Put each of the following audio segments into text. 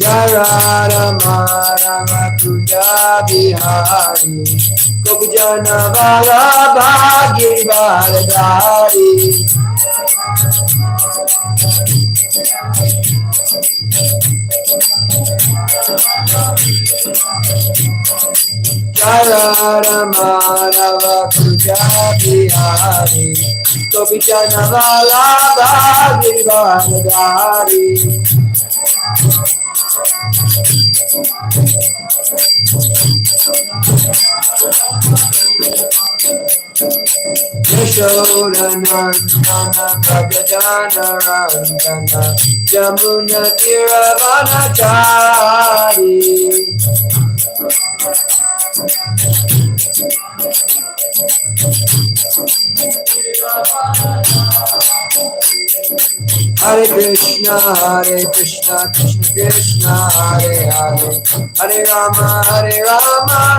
Jaya Rama Rama Kuja Bihari Gopijana Vallabha Giridhari Jaya Rama Rama Kuja Bihari Gopijana Vallabha Giridhari Yashodanandana Bhagajana Randana Jamuna Tiravanachari Hare Krishna, Krishna Krishna, Hare Hare, Hare Rama,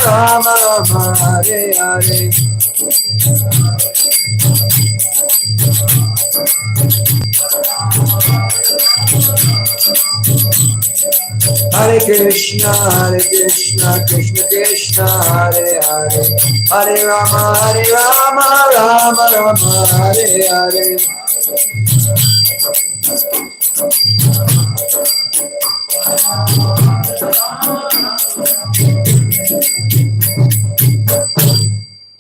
Rama Rama, Hare Hare. Hare Krishna, Krishna Krishna, Hare Hare, Hare Rama, Rama Rama, Hare Hare.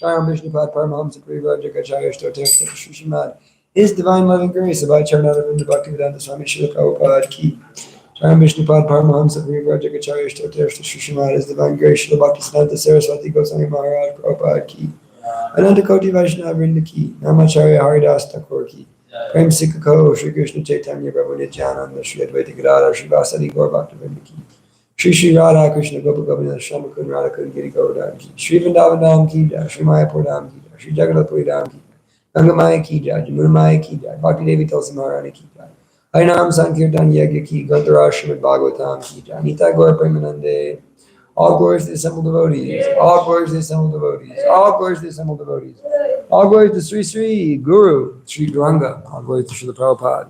Jayam Vishnupad Paramahamsa Parivraj Jagacharya Stotir Srimad. His divine loving grace of Acharnadavinda Bhaktivedanta Swami Srila Prabhupada ki. Jayam Vishnupad Paramahamsa Parivraj Jagacharya Stotir Srimad. His divine grace Srila Bhaktisiddhanta Saraswati Goswami Maharaj Prabhupada ki. Ananta Koti Vaishnava Vrinda ki. Namacharya Haridas Thakur ki. Prem Sikako Shri Krishna Chaitanya Prabhu Nityananda Shri Advaita Gadadhar Shri Vasadi Gaur Bhaktivinoda ki. Shri Radha Krishna Gopa Govinda Shamakun Radha Giri Gaurdam ki. Shri Vrindavan Dham ki jai. Shri Mayapur Dham ki jai. Shri Jagannath Puri Dham ki jai. Ganga Maya ki jai. Jamuna Maya ki jai. Bhakti Devi Tulsi Maharani ki jai. Harinam Sankirtan Yagya ki. Grantaraj Srimad Bhagavatam ki jai. Nita Gaur Premanande. All glories to the assembled devotees. All glories to the assembled devotees. All glories to the assembled devotees. All glories to Sri Sri Guru Sri Gauranga. All glories to Srila Prabhupada.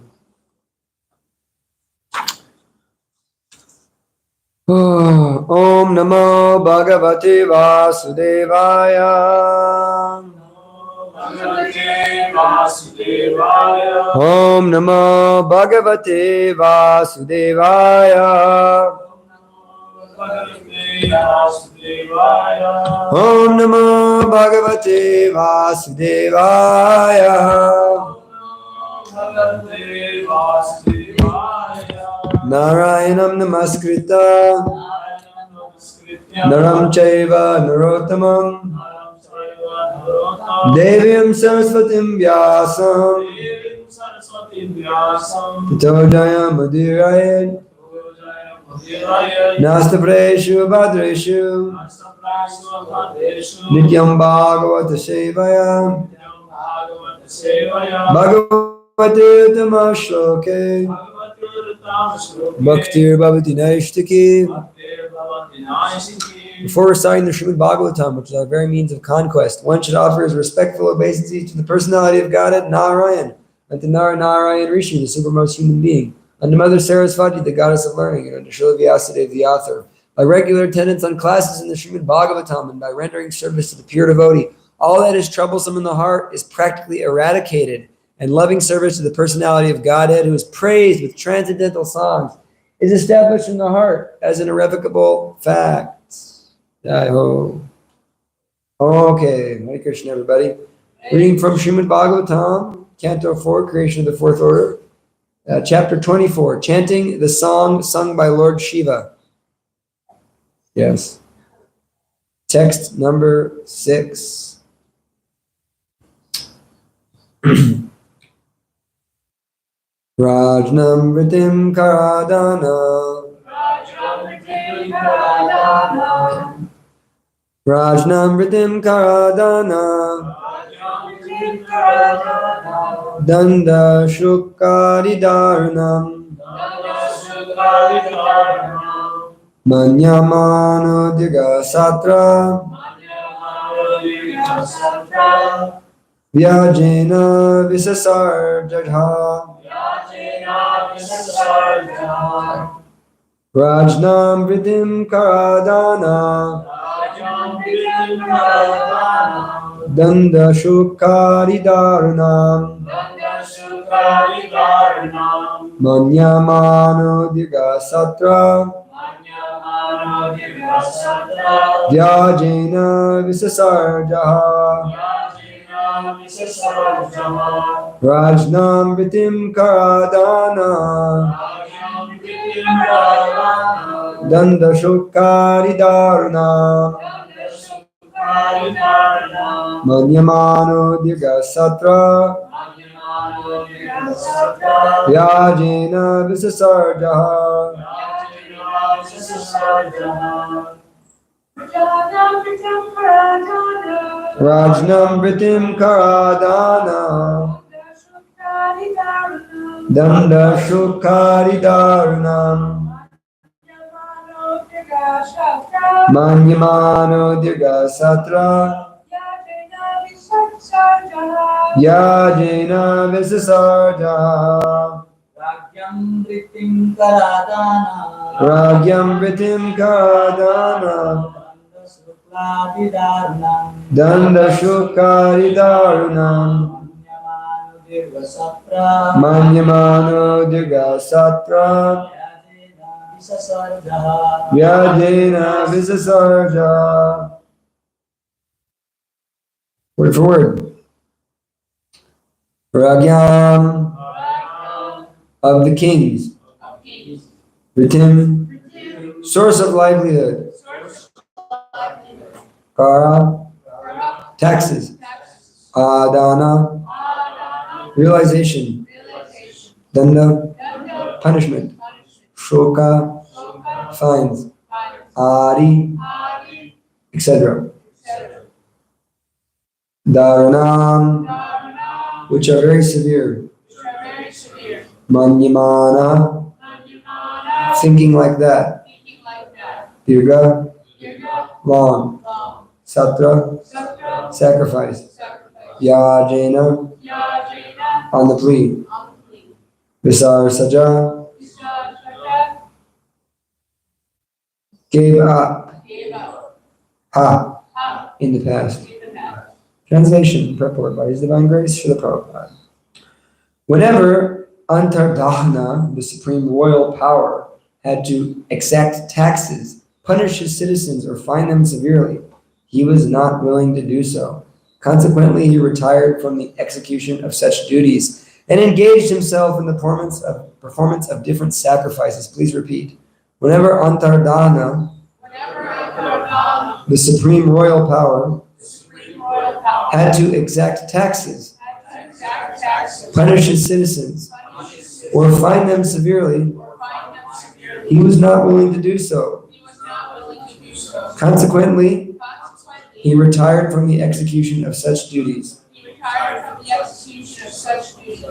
Om Namo Bhagavate Vasudevaya. Om Namo Bhagavate Vasudevaya. Om Namo Bhagavate Vasudevaya. Narayanam Namaskrita Naram Chaiva Narottamam Devyam Saraswatim Vyasam Tato Jayam Madhirayan Nastapreshu Bhadreshu Nityam Bhagavata Sevaya Bhagavate Utamashloke Bhaktir Bhavati Naishtaki. Before reciting the Srimad Bhagavatam, which is our very means of conquest, one should offer his respectful obeisances to the personality of Godhead, Narayan, and to Narayan Rishi, the supermost human being, and to Mother Saraswati, the goddess of learning, and to Srila Vyasadeva, the author. By regular attendance on classes in the Srimad Bhagavatam and by rendering service to the pure devotee, all that is troublesome in the heart is practically eradicated, and loving service to the personality of Godhead, who is praised with transcendental songs, is established in the heart as an irrevocable fact. Jai Ho. Okay, Hare Krishna, everybody. Reading from Srimad Bhagavatam, Canto 4, Creation of the Fourth Order, Chapter 24, Chanting the Song Sung by Lord Shiva. Yes. Text number 6. Rajnam Vritim Karadana Rajnam Vritim Karadana Danda Shukari Dharnam Manyamano Diga Satra Vyajena visasarjadha Rajnam vritim karadana Danda shukaridarnam Manyamano digasatra Vyajena visasarjaha Rajnam vritim karadana Danda shukaridarnam Manyamano digasatra Vyajena visasarjaha Rajnam vritim karadana Danda shukaridarnam Manyamano digasatra Yajena visasarjaha Ragyam vritim karadana Danda shukaridarnam Manyamano digasatra Vyajena visasarjaha. Word for word. Ragyam of the kings. Vritim, source of livelihood. Kara, taxes. Adana, realization. Danda, punishment. Shoka, fines. Ari, etc. Dharanam, which are very severe. Manyamana, thinking like that. Dirga, long. Satra, sacrifice. Yajena, on the plea. Visar Saja, gave up. Ha, in the past. Translation, purport by His Divine Grace, Srila Prabhupada. Whenever Antardhana, the supreme royal power, had to exact taxes, punish his citizens, or fine them severely, he was not willing to do so. Consequently, he retired from the execution of such duties and engaged himself in the performance of different sacrifices. Please repeat. Whenever Antardhana, the supreme royal power, had to exact taxes, punish his citizens, or fine them severely, he was not willing to do so. Consequently, he retired from the execution of such duties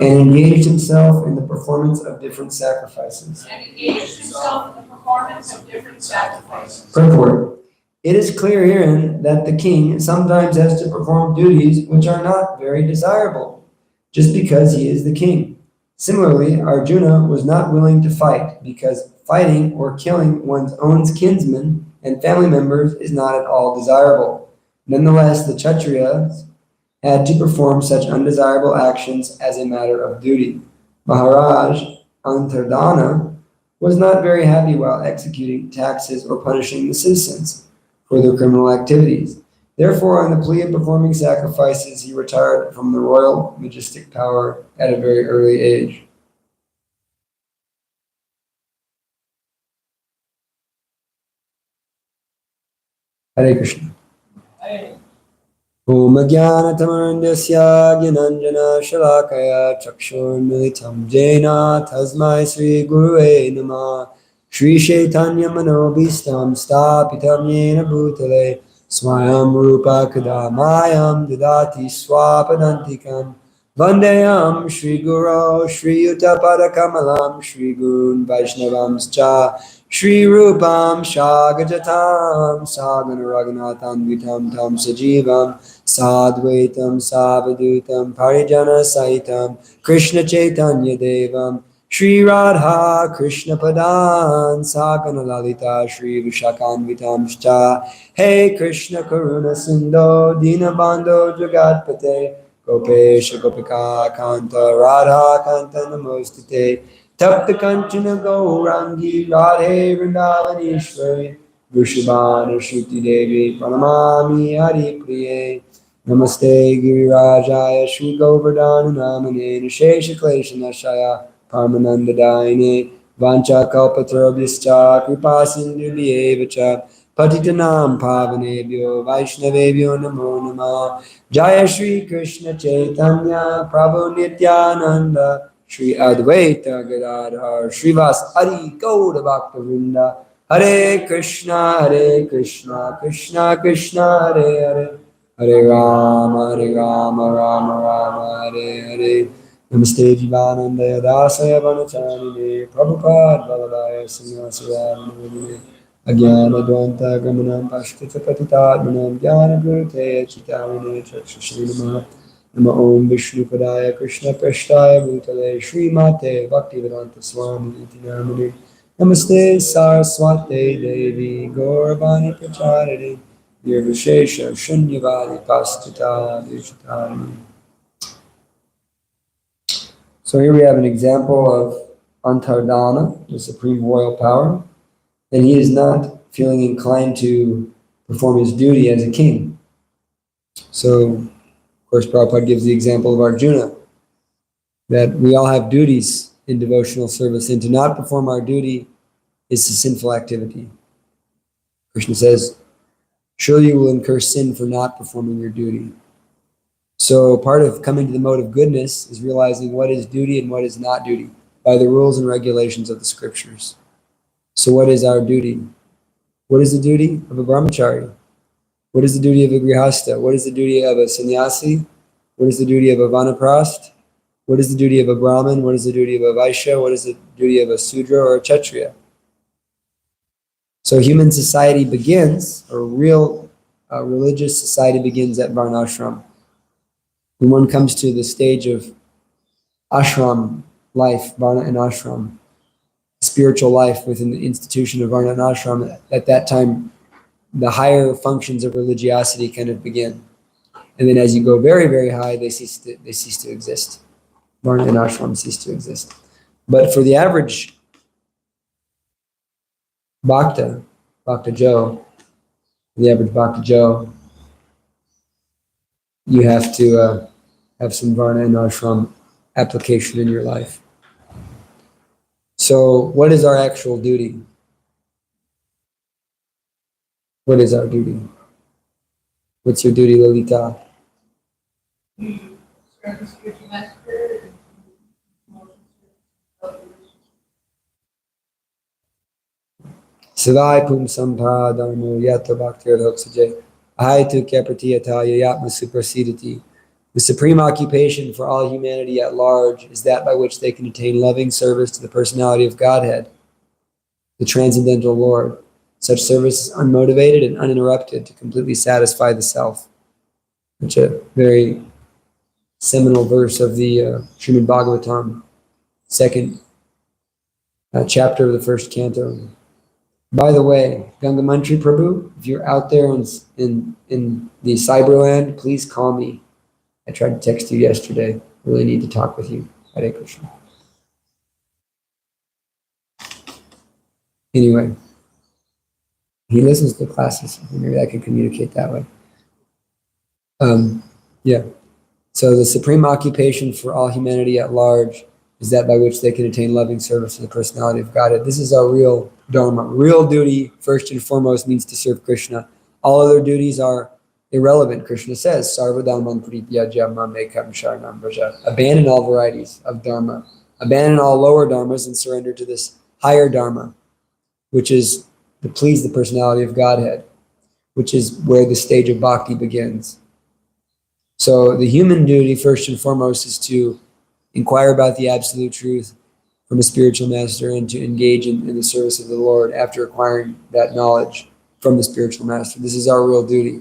and engaged himself in the performance of different sacrifices. Purport. It is clear herein that the king sometimes has to perform duties which are not very desirable, just because he is the king. Similarly, Arjuna was not willing to fight, because fighting or killing one's own kinsmen and family members is not at all desirable. Nonetheless, the Kshatriyas had to perform such undesirable actions as a matter of duty. Maharaj Antardhana was not very happy while executing taxes or punishing the citizens for their criminal activities. Therefore, on the plea of performing sacrifices, he retired from the royal majestic power at a very early age. Hare Krishna. Om Jnana Tamarandasya Gyananjana Shalakaya Chakshurmilitam Jena Tasmai Sri Gurue Namah Shri Chaitanya Manobhistam Stapitam Yena Bhutale Swayam Rupa Kadamayam Didati Swapadantikam Vandeyam Shri Guru Shri Yuttapada Kamalam Shri Gurun Vaishnavamscha Shri Rupam Shagajatam Sagana Raghunatham Vitam Tam Sajivam Sadvaitam Savadutam Parijana Sahitam Krishna Chaitanya Devam Shri Radha Krishna Padan Sakana Lalita Shri Vishakanvitamscha Hey Krishna Karuna Sindho Dinabandho Jagatpate Gopesha Gopika Kanta Radha Kanta Namostite Tapta Kanchana Gaurangi Radhe Vrindavaneshwari Vrishabhanu Shruti Devi Pranamami Hari Priye Namaste Girirajaya Shri Govardhana Namane Nishesha Klesha Nashaya Parmananda Daine Vancha Kalpatarabhischa Kripa Sindhu Vyevacha Patitanam Pavanebhyo Vaishnavebhyo Namo Namah Jaya Shri Krishna Chaitanya Prabhu Nityananda Shri Advaita Gadadhar Srivas Adi Gaura Bhakta Vrinda Hare Krishna Krishna Krishna Hare Hare Hare Rama Rama Rama Hare Hare Namaste Jivananda Dasaya Vanachanine Prabhupada Valadaya Singhasaradhanamine Agyana Dvanta Gamanam Pashtita Patitatmanam Jnana Gurute Chitamine Chakshashinama Nama Om Vishnu Padaya Krishna Prashtaya Bhutale Shri Mate Bhaktivedanta Swami Iti Namane Namaste Saraswate Devi Gauravani Pracharine Nirvishesha Shunyavadi Pastita Vishtani. So here we have an example of Antardana, the supreme royal power, and he is not feeling inclined to perform his duty as a king. So, of course, Prabhupada gives the example of Arjuna, that we all have duties in devotional service, and to not perform our duty is a sinful activity. Krishna says, surely you will incur sin for not performing your duty. So part of coming to the mode of goodness is realizing what is duty and what is not duty by the rules and regulations of the scriptures. So what is our duty? What is the duty of a brahmachari? What is the duty of a grihasta? What is the duty of a sannyasi? What is the duty of a vanaprast? What is the duty of a brahmin? What is the duty of a vaishya? What is the duty of a sudra or a kshatriya? So human society begins, or real religious society begins at varnashram. When one comes to the stage of ashram life, varna and ashram, spiritual life within the institution of varna and ashram, at that time, the higher functions of religiosity kind of begin. And then as you go very, very high, they cease to exist. Varna and ashram cease to exist. But for the average Bhakta Joe, the average Bhakta Joe, you have to have some Varna and Ashram application in your life. So what is our actual duty? What is our duty? What's your duty, Lalita? Savai pum sampadharmo yata bhaktir loksajay ahaitu kapratiyata yayatma suprasidati. The supreme occupation for all humanity at large is that by which they can attain loving service to the personality of Godhead, the transcendental Lord. Such service is unmotivated and uninterrupted to completely satisfy the self. Which is a very seminal verse of the Srimad Bhagavatam, second chapter of the first canto. By the way, Ganga Mantri Prabhu, if you're out there in the cyberland, please call me. I tried to text you yesterday. Really need to talk with you. Hare Krishna. Anyway, he listens to classes. Maybe I can communicate that way. Yeah. So the supreme occupation for all humanity at large is that by which they can attain loving service to the personality of Godhead. This is our real dharma. Real duty, first and foremost, means to serve Krishna. All other duties are irrelevant. Krishna says, Sarva dhamman prityaja mamekam sharanam vraja. Abandon all varieties of dharma. Abandon all lower dharmas and surrender to this higher dharma, which is to please the personality of Godhead, which is where the stage of bhakti begins. So the human duty, first and foremost, is to inquire about the absolute truth from a spiritual master and to engage in the service of the Lord after acquiring that knowledge from the spiritual master. This is our real duty.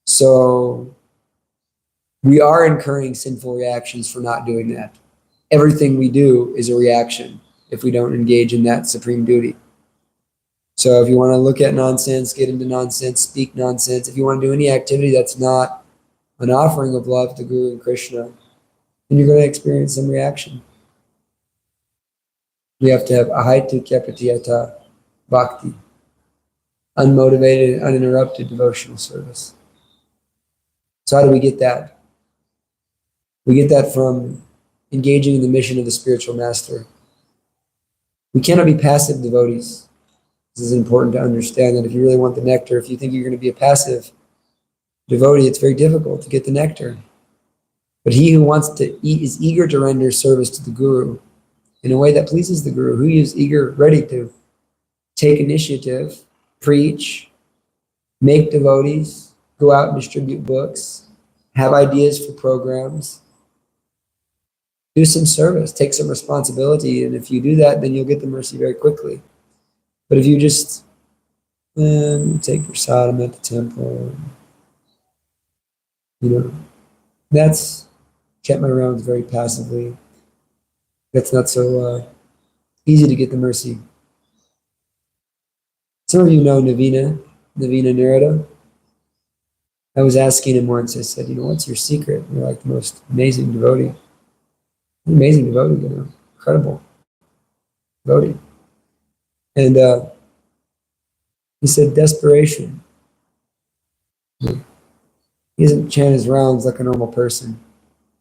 So we are incurring sinful reactions for not doing that. Everything we do is a reaction if we don't engage in that supreme duty. So if you want to look at nonsense, get into nonsense, speak nonsense, if you want to do any activity that's not an offering of love to Guru and Krishna, then you're going to experience some reaction. We have to have ahaitukya pratiyata bhakti, unmotivated, uninterrupted devotional service. So how do we get that? We get that from engaging in the mission of the spiritual master. We cannot be passive devotees. This is important to understand, that if you really want the nectar, if you think you're going to be a passive devotee, it's very difficult to get the nectar. But he who wants to eat is eager to render service to the Guru in a way that pleases the Guru, who is eager, ready to take initiative, preach, make devotees, go out and distribute books, have ideas for programs, do some service, take some responsibility. And if you do that, then you'll get the mercy very quickly. But if you just take prasadam at the temple, that's kept my rounds very passively. That's not so easy to get the mercy. Some of you know Navina Narada. I was asking him once, I said, what's your secret? You're like the most amazing devotee. Amazing devotee, incredible devotee. And he said, desperation. He doesn't chant his rounds like a normal person.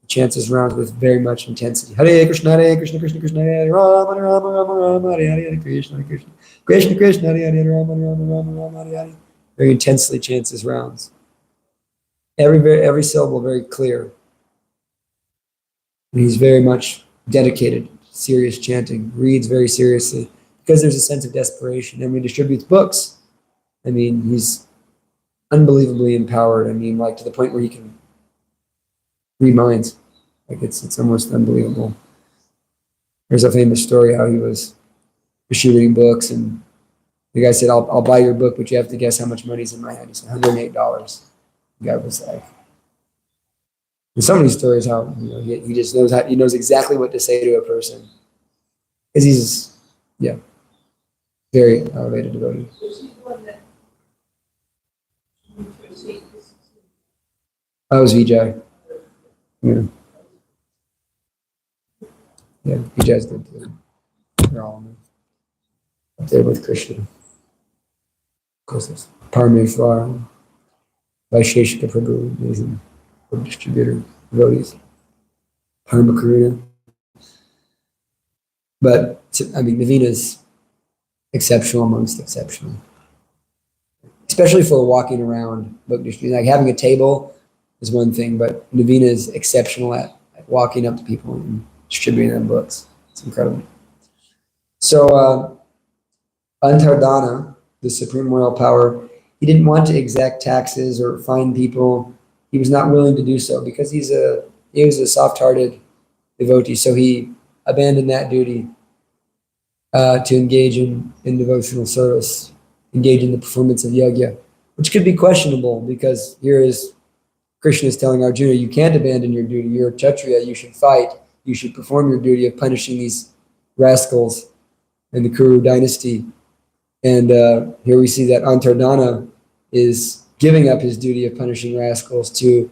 He chants his rounds with very much intensity. Hare Krishna, Krishna Krishna, Hare Rama, Rama Rama, Hare Hare, Krishna Krishna, Krishna Krishna, Hare Hare, Rama Rama, Hare Hare. Very intensely chants his rounds. Every syllable very clear. And he's very much dedicated, serious chanting, reads very seriously, because there's a sense of desperation. And when he distributes books, he's unbelievably empowered. To the point where he can read minds. It's almost unbelievable. There's a famous story how he was distributing books, and the guy said, I'll buy your book, but you have to guess how much money's in my hand. He said, $108. The guy was like, and some of these stories, how he just knows he knows exactly what to say to a person, because he's very elevated devotee. I was Vijay. Yeah, Vijay's good too. They're all up there with Krishna. Of course, it's Parameshwara, Vaisheshika Prabhu, amazing distributor, devotees, Paramakaruna. But Navina's exceptional amongst exceptional, especially for walking around book distribution. Like having a table is one thing, but Navina is exceptional at walking up to people and distributing them books. It's incredible. So Antardana, the supreme royal power, he didn't want to exact taxes or fine people. He was not willing to do so because he was a soft-hearted devotee. So he abandoned that duty to engage in devotional service, engage in the performance of yajna, which could be questionable, because here is Krishna is telling Arjuna, you can't abandon your duty. You're a Kshatriya. You should fight. You should perform your duty of punishing these rascals in the Kuru dynasty. And here we see that Antardana is giving up his duty of punishing rascals to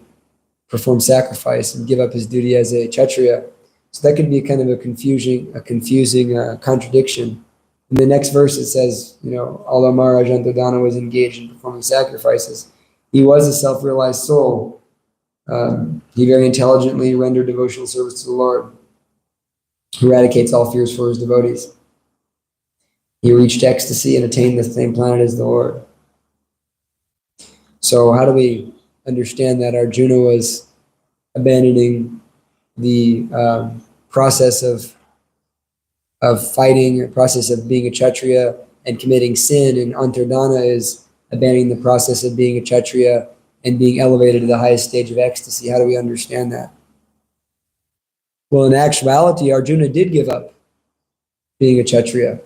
perform sacrifice and give up his duty as a Kshatriya. So that could be kind of a confusing contradiction. In the next verse it says, although Maharaj Antardana was engaged in performing sacrifices, he was a self-realized soul. He very intelligently rendered devotional service to the Lord, who eradicates all fears for his devotees. He reached ecstasy and attained the same planet as the Lord. So how do we understand that Arjuna was abandoning the process of fighting, a process of being a Kshatriya and committing sin, and Antardana is abandoning the process of being a Kshatriya and being elevated to the highest stage of ecstasy. How do we understand that? Well, in actuality, Arjuna did give up being a Kshatriya.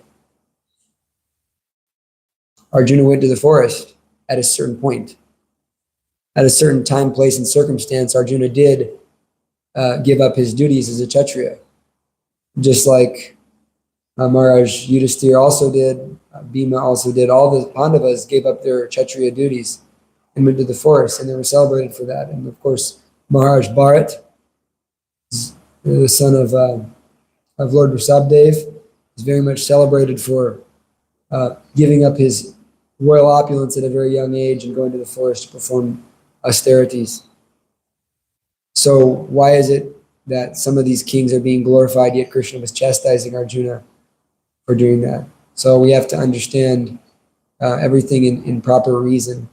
Arjuna went to the forest at a certain point. At a certain time, place, and circumstance, Arjuna did give up his duties as a Kshatriya. Just like Maharaj Yudhisthira also did, Bhima also did, all the Pandavas gave up their Kshatriya duties and went to the forest, and they were celebrated for that. And of course, Maharaj Bharat, the son of Lord Rishabhdev, is very much celebrated for giving up his royal opulence at a very young age and going to the forest to perform austerities. So why is it that some of these kings are being glorified, yet Krishna was chastising Arjuna for doing that? So we have to understand everything in proper reason.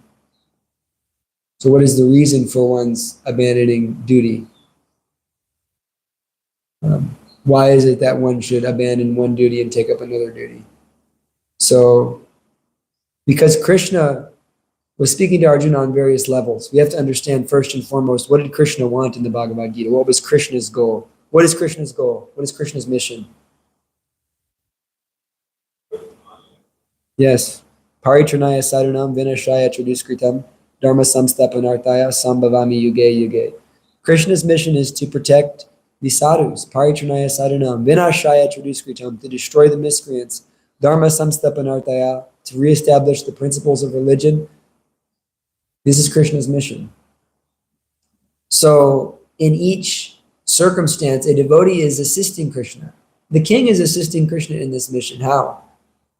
So what is the reason for one's abandoning duty? Why is it that one should abandon one duty and take up another duty? So, because Krishna was speaking to Arjuna on various levels, we have to understand first and foremost, what did Krishna want in the Bhagavad Gita? What was Krishna's goal? What is Krishna's goal? What is Krishna's mission? Yes. Paritranaya sadhanam vinashaya traduskritam dharma samstapanartaya sambhavami yuge yuge. Krishna's mission is to protect the sadhus, paritranaya sadhanam vinashaya traduskritam, to destroy the miscreants, dharma samstapanartaya, to reestablish the principles of religion. This is Krishna's mission. So in each circumstance, a devotee is assisting Krishna. The king is assisting Krishna in this mission. How?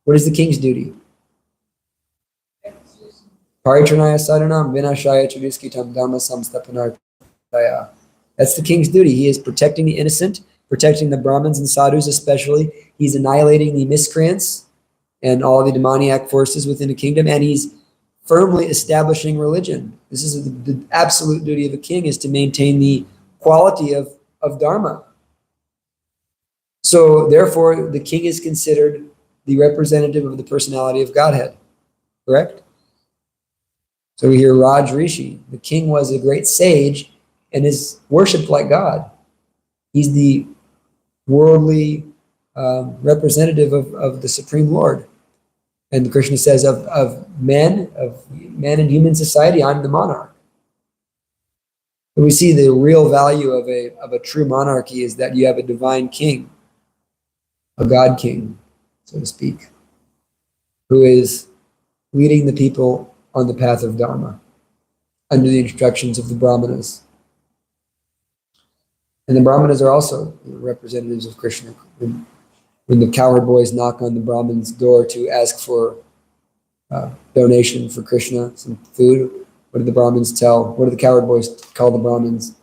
What is the king's duty? Paritranaya sadhanam vinashaya traduskritam dharma samstapanartaya. That's the king's duty. He is protecting the innocent, protecting the Brahmins and sadhus especially. He's annihilating the miscreants and all the demoniac forces within the kingdom, and he's firmly establishing religion. This is the absolute duty of a king, is to maintain the quality of dharma. So therefore, the king is considered the representative of the personality of Godhead, correct? So we hear Raj Rishi. The king was a great sage and is worshipped like God. He's the worldly representative of the Supreme Lord. And Krishna says of men in human society, I'm the monarch. And we see the real value of a true monarchy is that you have a divine king, a God king, so to speak, who is leading the people on the path of Dharma under the instructions of the Brahmanas. And the Brahmanas are also representatives of Krishna. When the cowherd boys knock on the Brahman's door to ask for donation for Krishna, some food, what do the Brahmins tell? What do the cowherd boys call the Brahmins?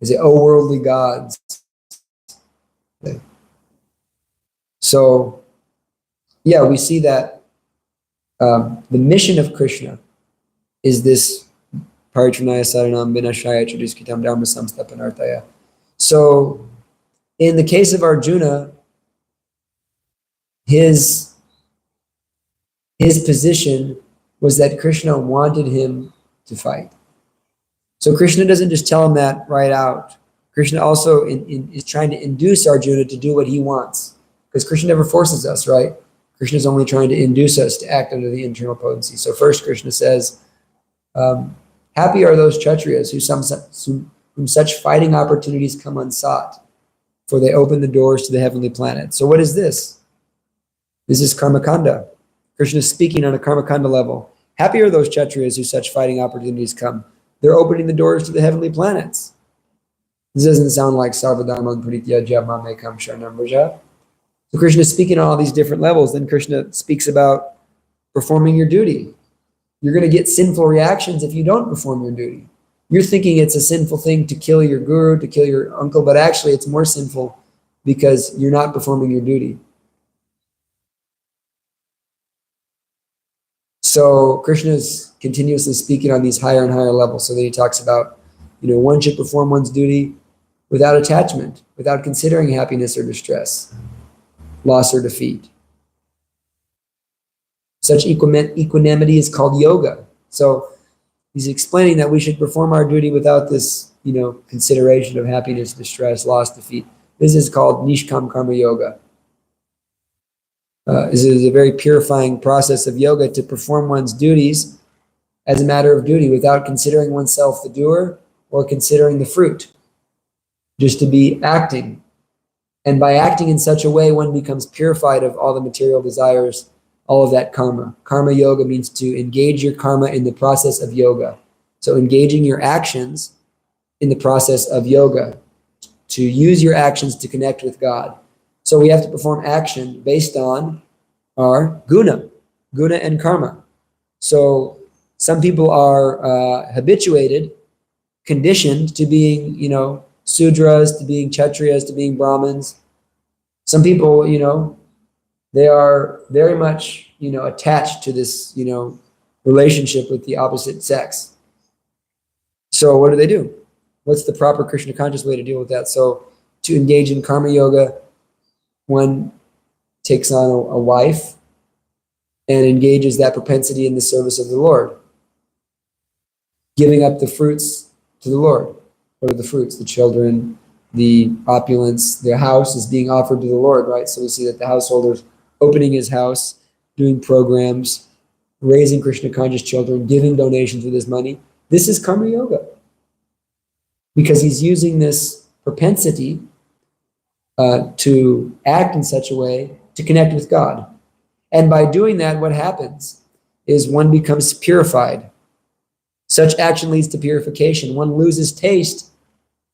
They say, "Oh, worldly gods." Okay. So, yeah, we see that the mission of Krishna is this paritranaya sadhanam vinashaya traduskritam dharma samstapanartaya. So, in the case of Arjuna, his position was that Krishna wanted him to fight. So Krishna doesn't just tell him that right out. Krishna also is trying to induce Arjuna to do what he wants, because Krishna never forces us, right? Krishna is only trying to induce us to act under the internal potency. So first Krishna says, happy are those Kshatriyas whom such fighting opportunities come unsought, for they open the doors to the heavenly planet. So what is this? This is Karmakanda. Krishna is speaking on a Karmakanda level. Happy are those Kshatriyas who such fighting opportunities come. They're opening the doors to the heavenly planets. This doesn't sound like Sarvadharman Pritya Jabmame Kam Sharanam Vraja. So Krishna is speaking on all these different levels. Then Krishna speaks about performing your duty. You're going to get sinful reactions if you don't perform your duty. You're thinking it's a sinful thing to kill your guru, to kill your uncle, but actually it's more sinful because you're not performing your duty. So Krishna is continuously speaking on these higher and higher levels. So then he talks about, one should perform one's duty without attachment, without considering happiness or distress, loss or defeat. Such equanimity is called yoga. So He's explaining that we should perform our duty without this, consideration of happiness, distress, loss, defeat. This is called Nishkam Karma Yoga. This is a very purifying process of yoga to perform one's duties as a matter of duty without considering oneself the doer or considering the fruit. Just to be acting. And by acting in such a way, one becomes purified of all the material desires, all of that karma. Karma yoga means to engage your karma in the process of yoga. So engaging your actions in the process of yoga, to use your actions to connect with God. So we have to perform action based on our guna and karma. So some people are habituated, conditioned to being, Sudras, to being Kshatriyas, to being Brahmins. Some people, they are very much, attached to this, relationship with the opposite sex. So what do? What's the proper Krishna conscious way to deal with that? So to engage in karma yoga, one takes on a wife and engages that propensity in the service of the Lord, giving up the fruits to the Lord. What are the fruits? The children, the opulence, the house is being offered to the Lord, right? So we see that the householder's opening his house, doing programs, raising Krishna conscious children, giving donations with his money. This is karma yoga. Because he's using this propensity to act in such a way to connect with God. And by doing that, what happens is one becomes purified. Such action leads to purification. One loses taste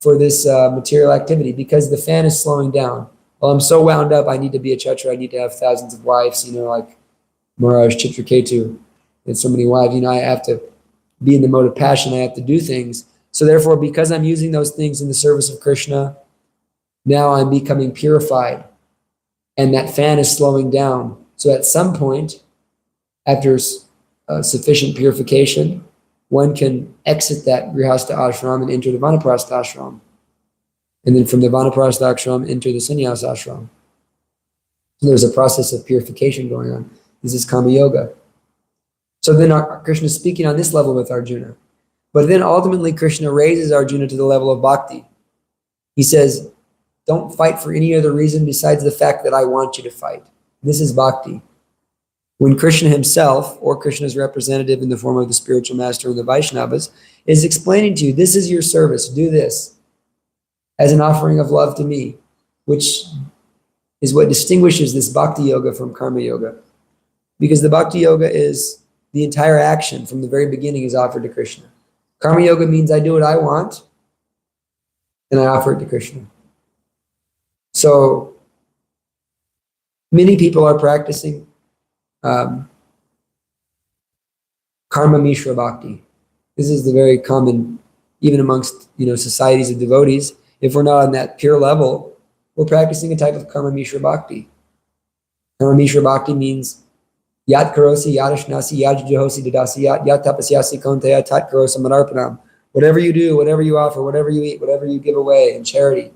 for this material activity because the fan is slowing down. Well, I'm so wound up, I need to be a Chatra, I need to have thousands of wives, like Maharaj Chitraketu and so many wives. I have to be in the mode of passion, I have to do things. So therefore, because I'm using those things in the service of Krishna, now I'm becoming purified. And that fan is slowing down. So at some point, after sufficient purification, one can exit that grihastha ashram and enter the vanaprastha ashram. And then from the vanaprastha ashram, enter the sannyasa ashram. So there's a process of purification going on. This is karma yoga. So then Krishna is speaking on this level with Arjuna. But then ultimately Krishna raises Arjuna to the level of bhakti. He says, don't fight for any other reason besides the fact that I want you to fight. This is bhakti. When Krishna himself, or Krishna's representative in the form of the spiritual master and the Vaishnavas, is explaining to you, this is your service, do this as an offering of love to me, which is what distinguishes this bhakti yoga from karma yoga. Because the bhakti yoga is the entire action from the very beginning is offered to Krishna. Karma yoga means I do what I want and I offer it to Krishna. So many people are practicing karma mishra bhakti. This is the very common, even amongst societies of devotees. If we're not on that pure level, we're practicing a type of karma mishra bhakti. Karma mishra bhakti means yat karosi, yat ashnasi, yat jahosi dadasi, yat tapasyasi konteya tat karosa manarpanam. Whatever you do, whatever you offer, whatever you eat, whatever you give away in charity,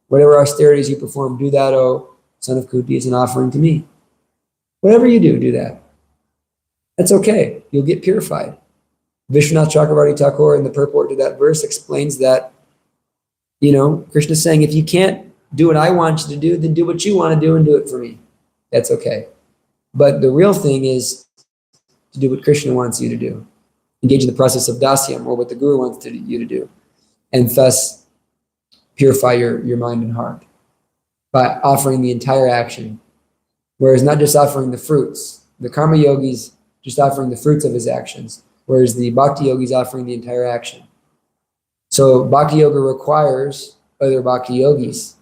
whatever austerities you perform, do that, O son of Kuti, as an offering to me. Whatever you do that. That's okay. You'll get purified. Vishwanath Chakravarti Thakur in the purport to that verse explains that, Krishna's saying, if you can't do what I want you to do, then do what you want to do and do it for me. That's okay. But the real thing is to do what Krishna wants you to do. Engage in the process of dasyam, or what the Guru wants you to do. And thus purify your mind and heart by offering the entire action. Whereas not just offering the fruits. The karma yogi's just offering the fruits of his actions. Whereas the bhakti yogi's offering the entire action. So bhakti yoga requires other bhakti yogis.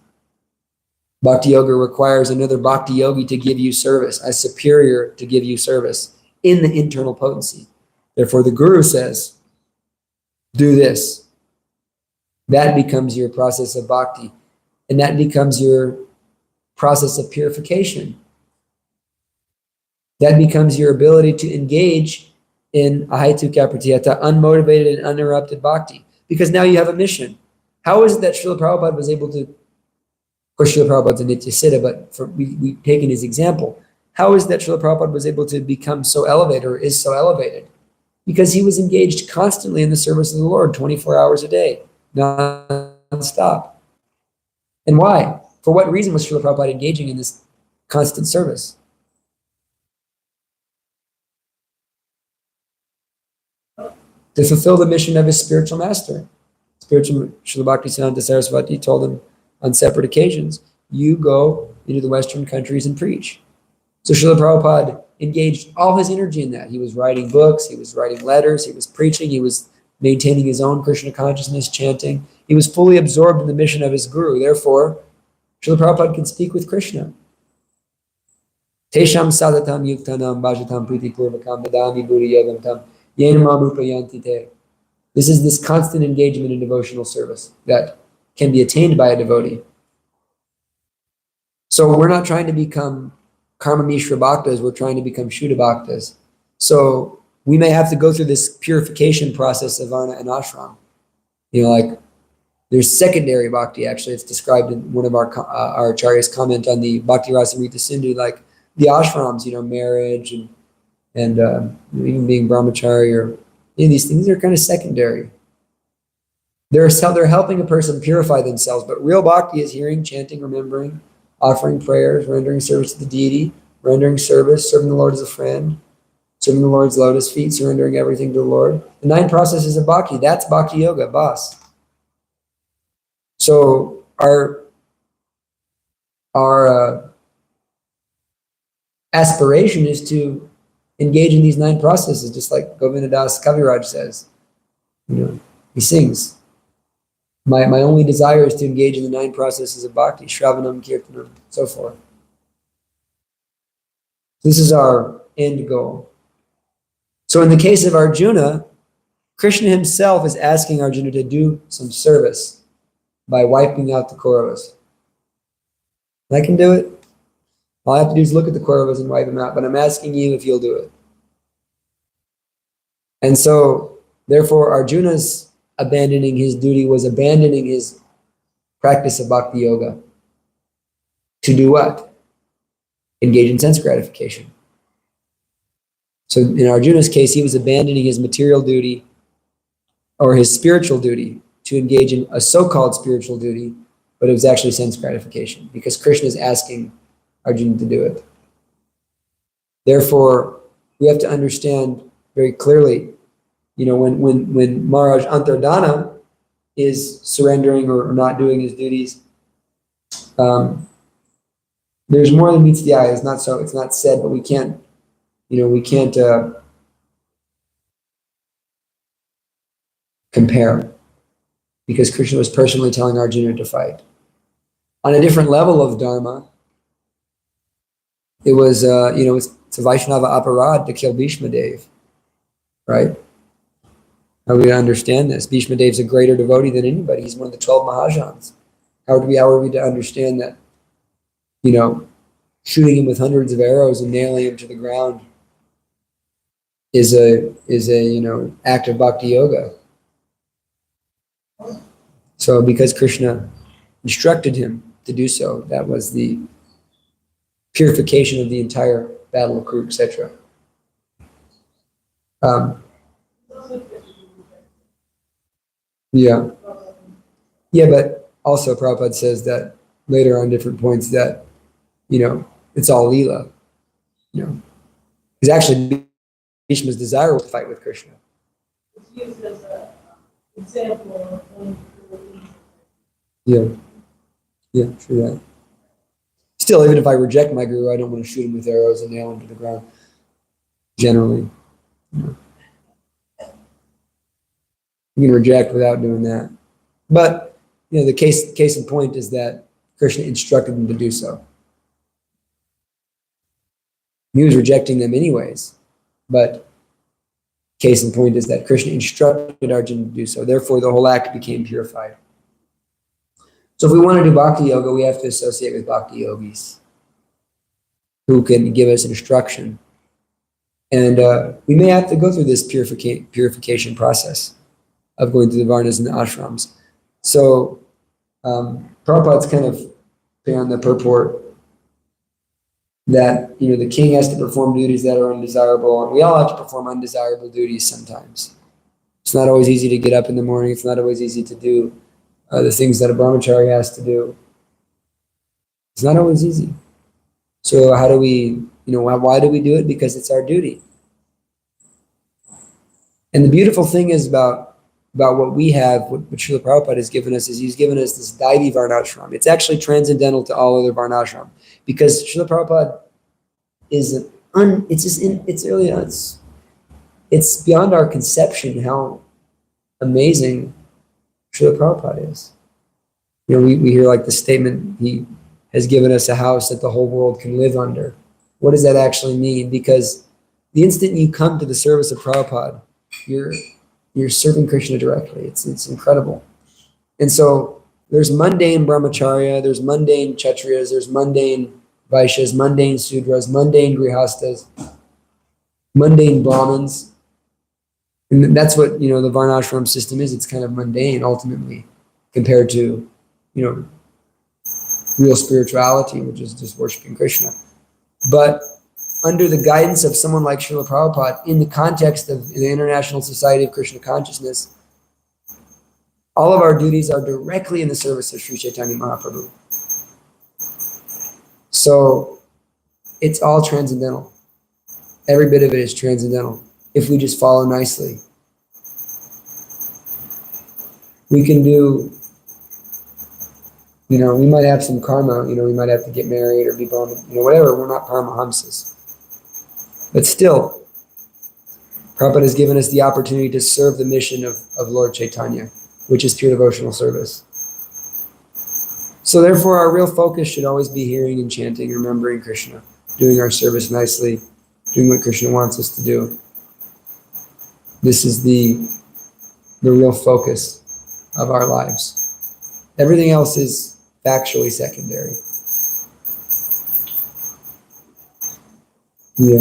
Bhakti yoga requires another bhakti yogi to give you service, a superior to give you service in the internal potency. Therefore, the Guru says, do this. That becomes your process of bhakti. And that becomes your process of purification. That becomes your ability to engage in ahaitukya pratyata, unmotivated and uninterrupted bhakti. Because now you have a mission. How is it that Srila Prabhupada was able to, of course Srila Prabhupada's a Nitya Siddha, but we've taken his example. How is it that Srila Prabhupada was able to become so elevated, or is so elevated? Because he was engaged constantly in the service of the Lord, 24 hours a day, non-stop. And why? For what reason was Srila Prabhupada engaging in this constant service? To fulfill the mission of his spiritual master. Spiritual Srila Bhaktisiddhanta Saraswati told him on separate occasions, you go into the Western countries and preach. So Srila Prabhupada engaged all his energy in that. He was writing books, he was writing letters, he was preaching, he was maintaining his own Krishna consciousness, chanting. He was fully absorbed in the mission of his guru. Therefore, Srila Prabhupada can speak with Krishna. Tesham sadatam yuktanam bhajatam priti purvakam dadami buddhi yogam tam yenamam upayanti te. This is this constant engagement in devotional service that can be attained by a devotee. So we're not trying to become Karma Mishra Bhaktas, we're trying to become Shuddha Bhaktas. So we may have to go through this purification process of Varna and Ashram. Like there's secondary bhakti, actually. It's described in one of our Acharya's comment on the Bhakti Rasamrita Sindhu, like the ashrams, marriage and even being brahmachari or these things are kind of secondary. They're helping a person purify themselves, but real bhakti is hearing, chanting, remembering, offering prayers, rendering service to the deity, rendering service, serving the Lord as a friend, serving the Lord's lotus feet, surrendering everything to the Lord. The 9 processes of bhakti, that's bhakti yoga, bas. So our aspiration is to engage in these 9 processes, just like Govinda Das Kaviraj says. He sings, my only desire is to engage in the 9 processes of bhakti, Shravanam, Kirtanam, so forth. This is our end goal. So in the case of Arjuna, Krishna himself is asking Arjuna to do some service by wiping out the Kauravas. I can do it. All I have to do is look at the Kauravas and wipe them out, but I'm asking you if you'll do it. And so, therefore, Arjuna's abandoning his duty was abandoning his practice of bhakti yoga. To do what? Engage in sense gratification. So in Arjuna's case, he was abandoning his material duty or his spiritual duty to engage in a so-called spiritual duty, but it was actually sense gratification because Krishna is asking Arjuna to do it. Therefore, we have to understand very clearly, when Maharaj Antardana is surrendering or not doing his duties, there's more than meets the eye. It's not said, but we can't compare because Krishna was personally telling Arjuna to fight. On a different level of dharma, it was, it's a Vaishnava aparad to kill Bhishma Dev, right? How do we understand this? Bhishma Dev is a greater devotee than anybody. He's one of the 12 Mahajans. How are we to understand that, shooting him with hundreds of arrows and nailing him to the ground is a act of bhakti yoga? So because Krishna instructed him to do so, that was the purification of the entire battle of Kurukshetra. Yeah, but also Prabhupada says that later on different points that, it's all Leela. Because actually Bhishma's desire was to fight with Krishna. It's used as an example of Yeah, true that. Still, even if I reject my guru, I don't want to shoot him with arrows and nail him to the ground. Generally, you can reject without doing that. But the case in point is that Krishna instructed him to do so. He was rejecting them anyways, but case in point is that Krishna instructed Arjuna to do so. Therefore, the whole act became purified. So if we want to do bhakti yoga, we have to associate with bhakti yogis who can give us instruction. And we may have to go through this purification process of going through the varnas and the ashrams. So Prabhupada's kind of put on the purport that, the king has to perform duties that are undesirable, and we all have to perform undesirable duties sometimes. It's not always easy to get up in the morning. It's not always easy to do the things that a brahmachari has to do. It's not always easy. So how do we, why do we do it? Because it's our duty. And the beautiful thing is about what we have, what Srila Prabhupada has given us, is he's given us this Daivi Varnashram. It's actually transcendental to all other Varnashram, because Srila Prabhupada is it's beyond our conception how amazing Srila Prabhupada is. We hear like the statement, he has given us a house that the whole world can live under. What does that actually mean? Because the instant you come to the service of Prabhupada, you're serving Krishna directly. It's incredible. And so there's mundane brahmacharya, there's mundane kshatriyas, there's mundane vaishyas, mundane sudras, mundane grihastas, mundane brahmins. And that's what, the varnashram system is. It's kind of mundane ultimately compared to, real spirituality, which is just worshiping Krishna. But under the guidance of someone like Srila Prabhupada, in the context of the International Society of Krishna Consciousness, all of our duties are directly in the service of Sri Chaitanya Mahaprabhu. So it's all transcendental. Every bit of it is transcendental if we just follow nicely. We can do, we might have some karma, we might have to get married or be born, whatever. We're not Paramahamsas. But still, Prabhupada has given us the opportunity to serve the mission of Lord Chaitanya, which is pure devotional service. So therefore, our real focus should always be hearing and chanting, remembering Krishna, doing our service nicely, doing what Krishna wants us to do. This is the real focus of our lives. Everything else is factually secondary. Yeah.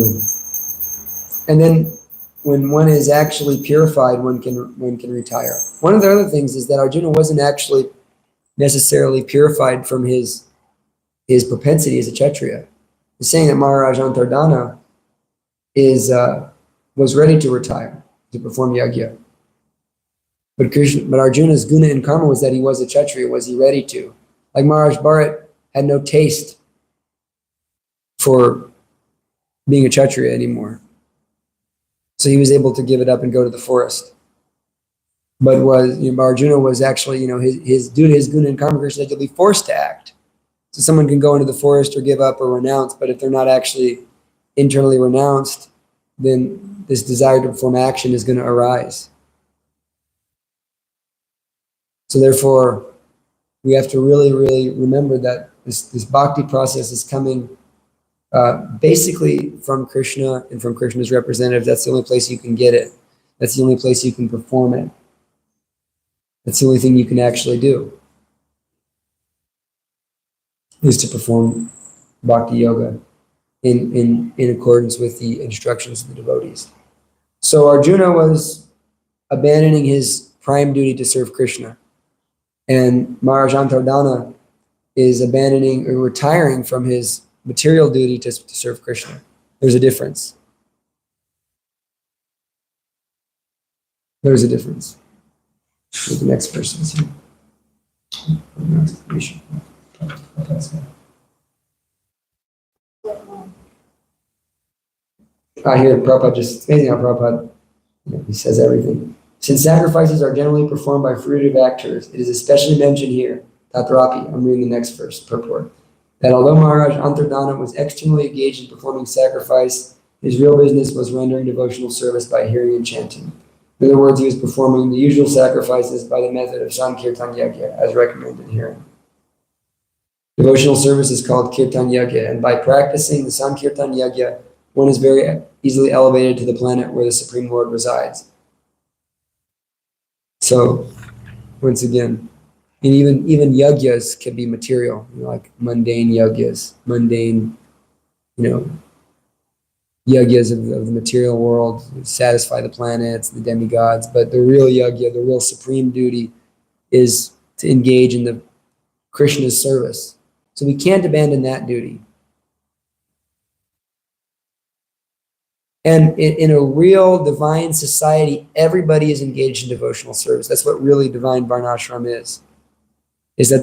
And then when one is actually purified, one can retire. One of the other things is that Arjuna wasn't actually necessarily purified from his propensity as a Kshatriya. He's saying that Maharaj Antardana was ready to retire, to perform yajna. But Arjuna's guna and karma was that he was a Kshatriya. Was he ready to? Like Maharaj Bharat had no taste for being a Kshatriya anymore. So he was able to give it up and go to the forest. But Arjuna was actually, his due to his guna and karma, Krishna said you'll be forced to act. So someone can go into the forest or give up or renounce, but if they're not actually internally renounced, then this desire to perform action is going to arise. So therefore, we have to really, really remember that this bhakti process is coming basically from Krishna and from Krishna's representatives. That's the only place you can get it. That's the only place you can perform it. That's the only thing you can actually do, is to perform bhakti yoga in accordance with the instructions of the devotees. So Arjuna was abandoning his prime duty to serve Krishna. And Maharaj Antardana is abandoning or retiring from his material duty to serve Krishna. There's a difference. There's a difference. The next person's here. I hear Prabhupada it's amazing how Prabhupada, he says everything. Since sacrifices are generally performed by fruitive actors, it is especially mentioned here, Tatrapi, I'm reading the next verse, purport, that although Maharaj Antardana was externally engaged in performing sacrifice, his real business was rendering devotional service by hearing and chanting. In other words, he was performing the usual sacrifices by the method of Sankirtan Yajna, as recommended herein. Devotional service is called Kirtan Yajna, and by practicing the Sankirtan Yajna, one is very easily elevated to the planet where the Supreme Lord resides. So, once again, and even yajnas can be material, like mundane yajnas, yajnas of the material world, satisfy the planets, the demigods, but the real yajna, the real supreme duty is to engage in the Krishna's service. So we can't abandon that duty. And in a real divine society, everybody is engaged in devotional service. That's what really divine Varnashram is that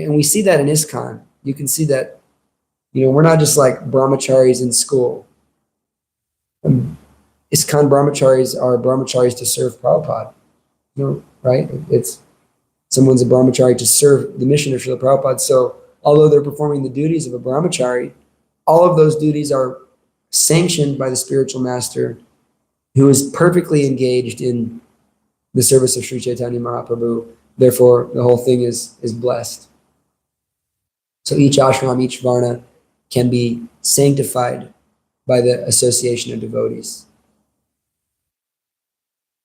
and we see that in ISKCON. You can see that, we're not just like brahmacharis in school. ISKCON brahmacharis are brahmacharis to serve Prabhupada, right? Someone's a brahmachari to serve the mission of Srila Prabhupada. So although they're performing the duties of a brahmachari, all of those duties are sanctioned by the spiritual master, who is perfectly engaged in the service of Sri Chaitanya Mahaprabhu. Therefore, the whole thing is blessed. So each ashram, each varna can be sanctified by the association of devotees.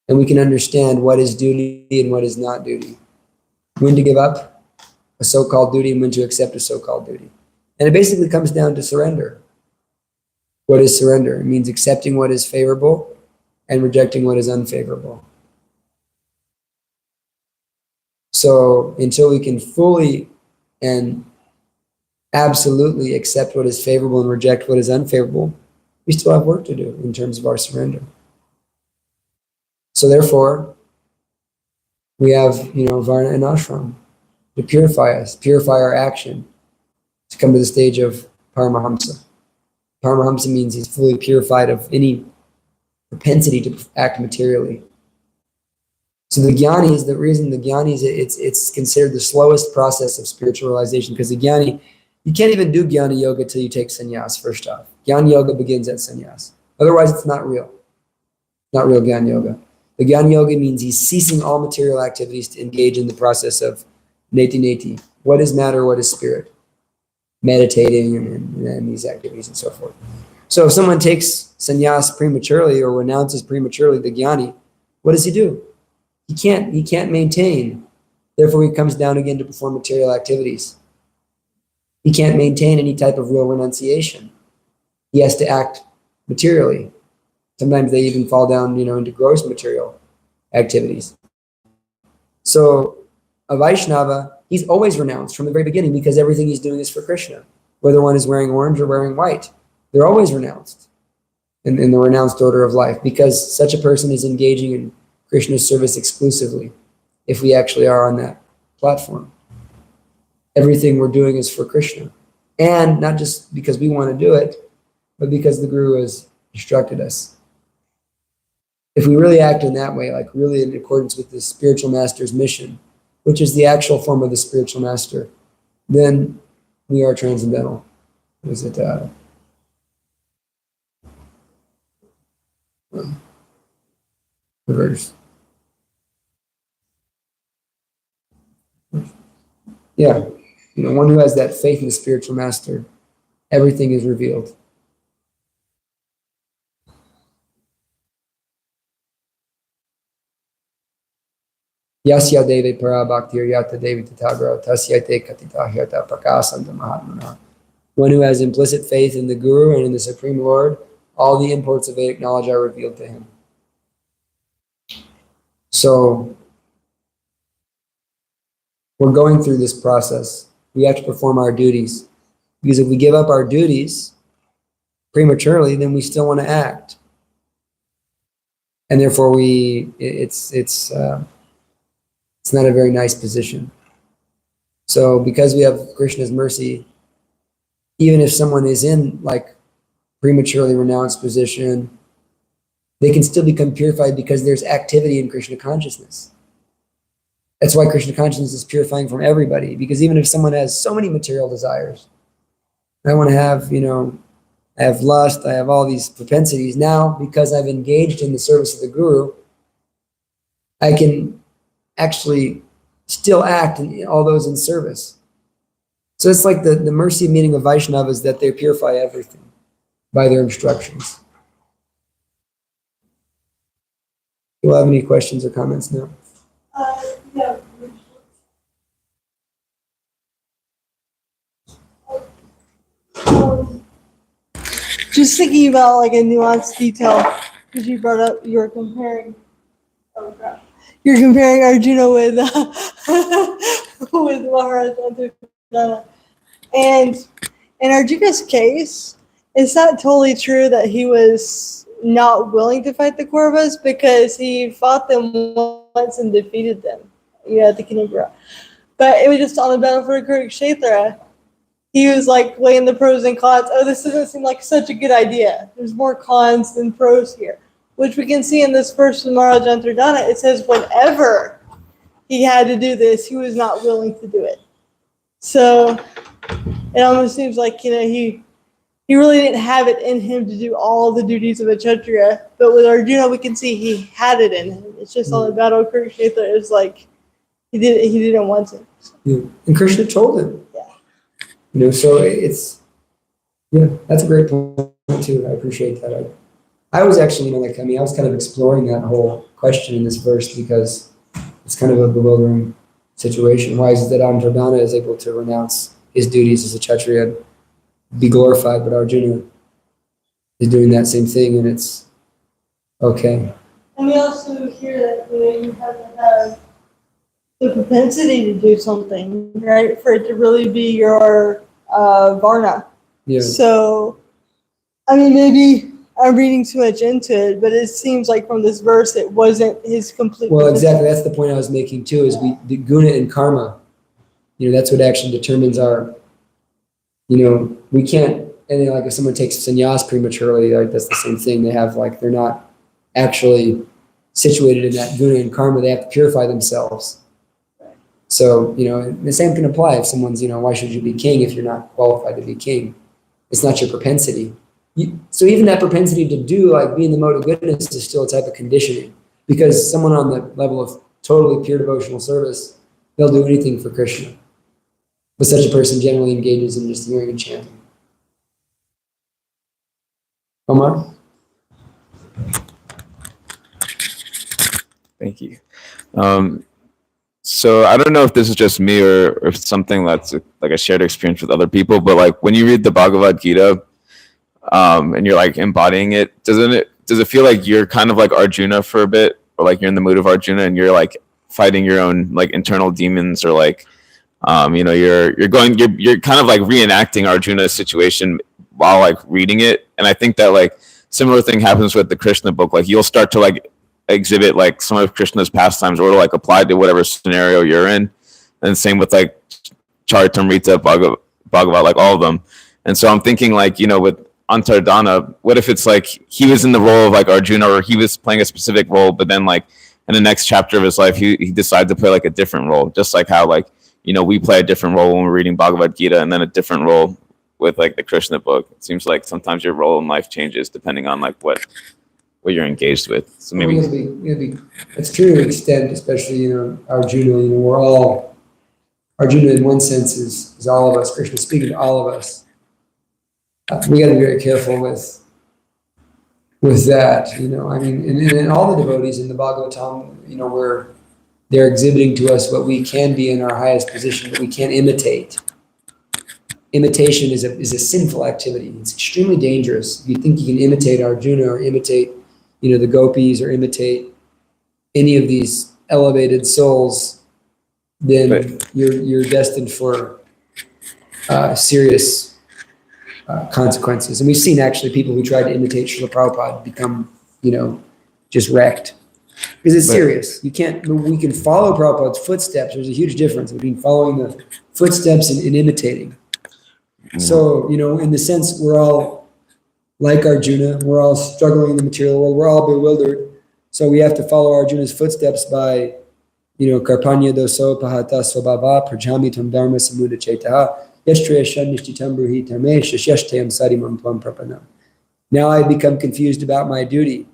And we can understand what is duty and what is not duty. When to give up a so-called duty and when to accept a so-called duty. And it basically comes down to surrender. What is surrender? It means accepting what is favorable and rejecting what is unfavorable. So until we can fully and absolutely accept what is favorable and reject what is unfavorable, we still have work to do in terms of our surrender. So therefore, we have, Varna and Ashram to purify us, purify our action, to come to the stage of Paramahamsa. Paramahamsa means he's fully purified of any propensity to act materially. So the Jnanis, it's considered the slowest process of spiritual realization, because the Jnani, you can't even do Jnana Yoga till you take sannyas first off. Jnana Yoga begins at sannyas. Otherwise, it's not real. Not real Jnana Yoga. The Jnana Yoga means he's ceasing all material activities to engage in the process of neti. What is matter, what is spirit? Meditating and these activities and so forth. So if someone takes sannyas prematurely or renounces prematurely the Jnani, what does he do? He can't maintain. Therefore, he comes down again to perform material activities. He can't maintain any type of real renunciation. He has to act materially. Sometimes they even fall down, into gross material activities. So a Vaishnava, he's always renounced from the very beginning, because everything he's doing is for Krishna. Whether one is wearing orange or wearing white, they're always renounced in the renounced order of life, because such a person is engaging in Krishna's service exclusively, if we actually are on that platform. Everything we're doing is for Krishna. And not just because we want to do it, but because the Guru has instructed us. If we really act in that way, like really in accordance with the spiritual master's mission, which is the actual form of the spiritual master, then we are transcendental. Is it reverse? Yeah, one who has that faith in the spiritual master, everything is revealed. Yasya deve para bhaktir yata devi tatagra tasyate katita hyata prakasanta mahatmana. One who has implicit faith in the Guru and in the Supreme Lord, all the imports of Vedic knowledge are revealed to him. So we're going through this process. We have to perform our duties. Because if we give up our duties prematurely, then we still want to act. And therefore it's not a very nice position. So because we have Krishna's mercy, even if someone is in like prematurely renounced position, they can still become purified because there's activity in Krishna consciousness. That's why Krishna consciousness is purifying from everybody, because even if someone has so many material desires, I want to have, I have lust, I have all these propensities. Now, because I've engaged in the service of the Guru, I can actually still act in all those in service. So it's like the mercy meaning of Vaishnava is that they purify everything by their instructions. Do you have any questions or comments now? Yeah. Just thinking about like a nuanced detail, because you brought up you're comparing Arjuna with with Maharaj Antarjuna. And in Arjuna's case, it's not totally true that he was not willing to fight the Kauravas because he fought them once and defeated them, at the Kirtanesvara. But it was just on the battle for Kurukshetra. He was like weighing the pros and cons. Oh, this doesn't seem like such a good idea. There's more cons than pros here, which we can see in this verse from Maharaj Antardana. It says whenever he had to do this, he was not willing to do it. So it almost seems like, he really didn't have it in him to do all the duties of a Kshatriya. But with Arjuna, we can see he had it in him. It's just on the battle of Kurukshetra, it's like he didn't want to. Yeah. And Krishna told him. Yeah. So it's, that's a great point too. I appreciate that. I was actually, I was kind of exploring that whole question in this verse because it's kind of a bewildering situation. Why is it that Antardana is able to renounce his duties as a Kshatriya and be glorified, but Arjuna is doing that same thing, and it's okay. And we also hear that you have to have the propensity to do something, right, for it to really be your varna. Yeah. So, maybe I'm reading too much into it, but it seems like from this verse it wasn't his complete. Well, exactly. That's the point I was making too. Is the guna and karma. That's what actually determines our. We can't. And like if someone takes sannyas prematurely, that's the same thing. They have they're not actually situated in that guna and karma. They have to purify themselves. So the same can apply if someone's why should you be king if you're not qualified to be king? It's not your propensity. So even that propensity to do be in the mode of goodness is still a type of conditioning, because someone on the level of totally pure devotional service, they'll do anything for Krishna. But such a person generally engages in just hearing and chanting. Omar? Thank you. So I don't know if this is just me or if it's something that's like a shared experience with other people, but when you read the Bhagavad Gita, and you're embodying it, does it feel like you're kind of like Arjuna for a bit, or you're in the mood of Arjuna and you're fighting your own internal demons, or you're kind of reenacting Arjuna's situation while reading it. And I think that similar thing happens with the Krishna book. You'll start to exhibit some of Krishna's pastimes, or to apply to whatever scenario you're in. And same with Charitamrita, Bhagavat, all of them. And so I'm thinking with Antardana, what if it's he was in the role of Arjuna, or he was playing a specific role, but then in the next chapter of his life he decided to play a different role, just how we play a different role when we're reading Bhagavad Gita, and then a different role with the Krishna book. It seems sometimes your role in life changes depending on what you're engaged with. So maybe it's true to an extent, especially Arjuna. We're all Arjuna in one sense is all of us. Krishna speaking to all of us. We got to be very careful with that. And all the devotees in the Bhagavatam, where they're exhibiting to us what we can be in our highest position, but we can't imitate. Imitation is a sinful activity. It's extremely dangerous. If you think you can imitate Arjuna or imitate the gopis or imitate any of these elevated souls, then right. you're destined for serious consequences. And we've seen actually people who tried to imitate Srila Prabhupada become, just wrecked. Because it's serious. We can follow Prabhupada's footsteps. There's a huge difference between following the footsteps and imitating. Mm-hmm. So, in the sense we're all like Arjuna, we're all struggling in the material world, we're all bewildered. So we have to follow Arjuna's footsteps by, Karpanya doso pahata swabhava prajamitam dharma samuda chetaha yashtrayashan nishtitam bruhi tame shashyashtayam sarimam tvam prapanam. Now I become confused about my duty.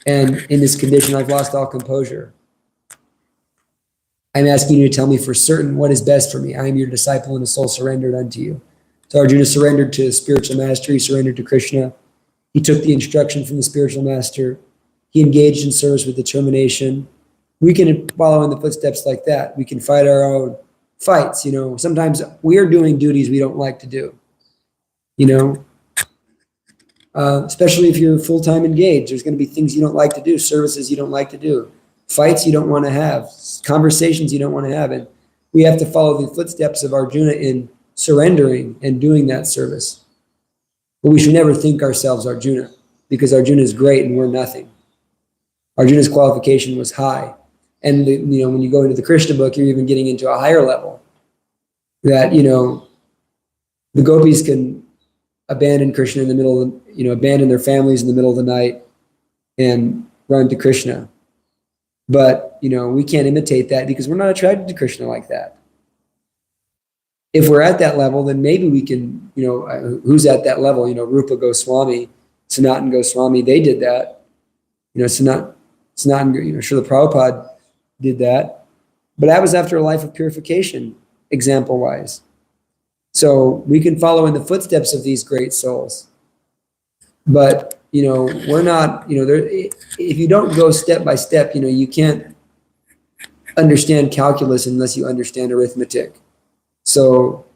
And in this condition, I've lost all composure. I'm asking you to tell me for certain what is best for me. I am your disciple and a soul surrendered unto you. So Arjuna surrendered to the spiritual master. He surrendered to Krishna. He took the instruction from the spiritual master. He engaged in service with determination. We can follow in the footsteps like that. We can fight our own fights. Sometimes we're doing duties we don't like to do. Especially if you're full-time engaged, there's going to be things you don't like to do, services you don't like to do, fights you don't want to have, conversations you don't want to have. And we have to follow the footsteps of Arjuna in surrendering and doing that service. But we should never think ourselves Arjuna. because Arjuna is great and we're nothing. Arjuna's qualification was high. And when you go into the Krishna book, you're even getting into a higher level. That, the gopis can abandon Krishna in the middle of, abandon their families in the middle of the night and run to Krishna. But, we can't imitate that because we're not attracted to Krishna like that. If we're at that level, then maybe we can, who's at that level? Rupa Goswami, Sanatan Goswami, they did that. Sanatan, Srila Prabhupada did that. But that was after a life of purification, example-wise. So we can follow in the footsteps of these great souls. But, we're not, if you don't go step by step, you can't understand calculus unless you understand arithmetic. So,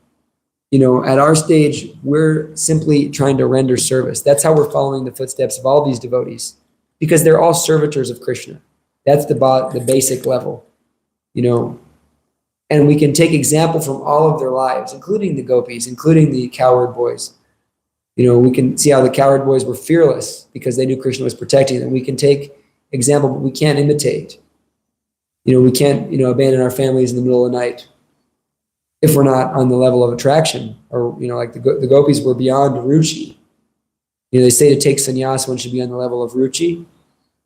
at our stage, we're simply trying to render service. That's how we're following the footsteps of all these devotees, because they're all servitors of Krishna. That's the basic level, And we can take example from all of their lives, including the gopis, including the cowherd boys. We can see how the cowherd boys were fearless because they knew Krishna was protecting them. We can take example, but we can't imitate. We can't, abandon our families in the middle of the night if we're not on the level of attraction. Or, like the gopis were beyond ruchi. They say to take sannyas, one should be on the level of ruchi.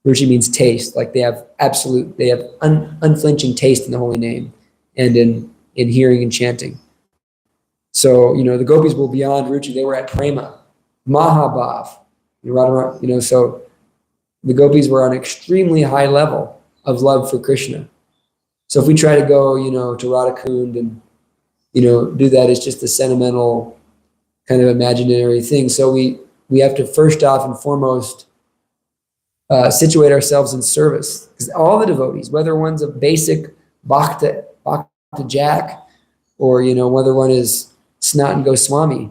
Ruchi means taste, like they have unflinching taste in the holy name and in hearing and chanting. So, the gopis were beyond ruchi. They were at prema, mahabhav. So the gopis were on an extremely high level of love for Krishna. So if we try to go, to Radhakund and, do that, it's just a sentimental kind of imaginary thing. So we have to first off and foremost situate ourselves in service, because all the devotees, whether one's a basic bhakta jack, or whether one is Sanatan Goswami,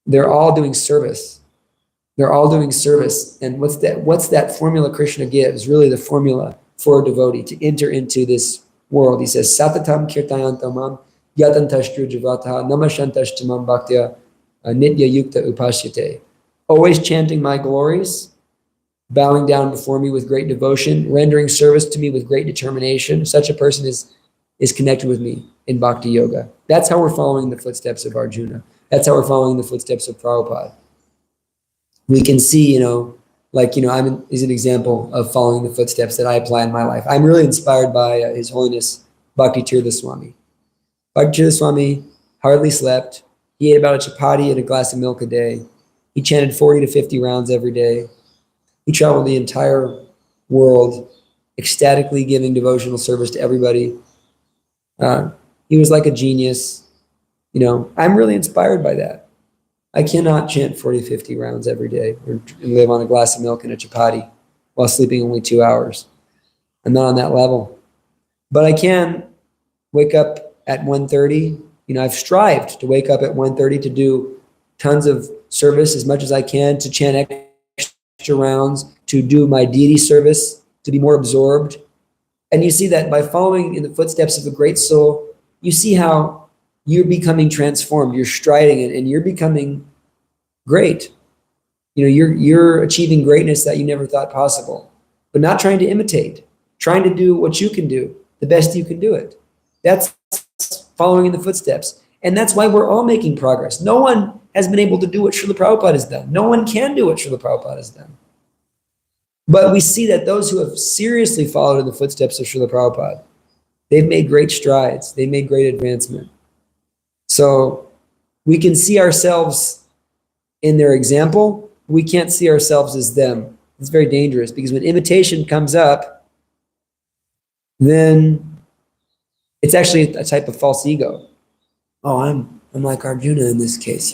they're all doing service. They're all doing service. And what's that formula Krishna gives? Really, the formula for a devotee to enter into this world. He says, Satatam kirtayantamam yatantashtu javataha namashantashtamam bhaktya nitya yukta upashyate. Always chanting my glories, bowing down before me with great devotion, rendering service to me with great determination. Such a person is connected with me in bhakti yoga. That's how we're following the footsteps of Arjuna. That's how we're following the footsteps of Prabhupada. We can see, is an example of following the footsteps that I apply in my life. I'm really inspired by His Holiness Bhakti Tirtha Swami. Bhakti Tirtha Swami hardly slept. He ate about a chapati and a glass of milk a day. He chanted 40 to 50 rounds every day. He traveled the entire world, ecstatically giving devotional service to everybody. He was like a genius. I'm really inspired by that. I cannot chant 40, 50 rounds every day and live on a glass of milk and a chapati while sleeping only 2 hours. I'm not on that level. But I can wake up at 1:30. I've strived to wake up at 1:30 to do tons of service as much as I can, to chant extra rounds, to do my deity service, to be more absorbed. And you see that by following in the footsteps of a great soul, you see how you're becoming transformed, you're striding it, and you're becoming great. You're achieving greatness that you never thought possible, but not trying to imitate, trying to do what you can do, the best you can do it. That's following in the footsteps. And that's why we're all making progress. No one has been able to do what Srila Prabhupada has done. No one can do what Srila Prabhupada has done. But we see that those who have seriously followed in the footsteps of Srila Prabhupada, they've made great strides. They've made great advancement. So we can see ourselves in their example. We can't see ourselves as them. It's very dangerous, because when imitation comes up, then it's actually a type of false ego. Oh, I'm like Arjuna in this case,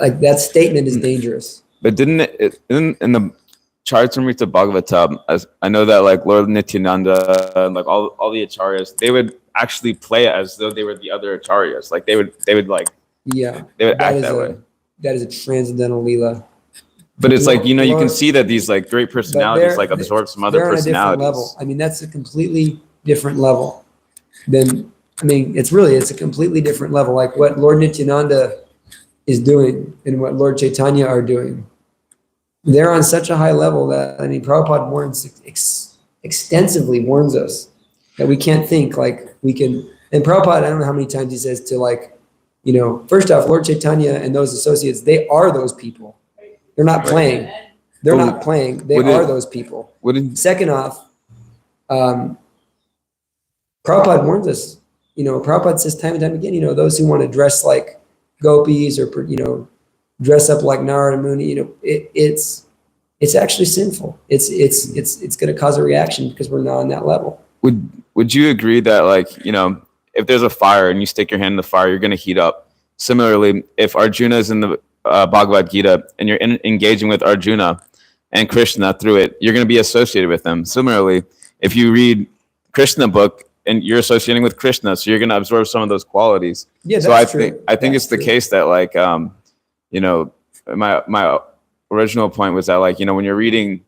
like that statement is dangerous. But didn't it in the Charitamrita Bhagavatam, I know that like Lord Nityananda and like all the acharyas, they would actually play it as though they were the other acharyas. Like they would act that way. That is a transcendental leela. But it's like, you can see that these like great personalities like absorb some other personalities. Level. I mean, that's a completely different level it's a completely different level. Like what Lord Nityananda is doing and what Lord Chaitanya are doing. They're on such a high level that, I mean, Prabhupada extensively warns us that we can't think like we can. And Prabhupada, I don't know how many times he says to, like, you know, first off, Lord Chaitanya and those associates, they are those people. They're not playing. They're not playing. They are those people. Second off, Prabhupada warns us, you know, Prabhupada says time and time again, you know, those who want to dress like gopis or, you know, dress up like Narada Muni, you know, it's actually sinful. It's going to cause a reaction because we're not on that level. Would you agree that, like, you know, if there's a fire and you stick your hand in the fire, you're going to heat up? Similarly, if Arjuna is in the Bhagavad Gita and you're engaging with Arjuna and Krishna through it, you're going to be associated with them. Similarly, if you read Krishna book and you're associating with Krishna, so you're going to absorb some of those qualities. Yeah, so I think it's the case that, like, you know, my original point was that, like, you know, when you're reading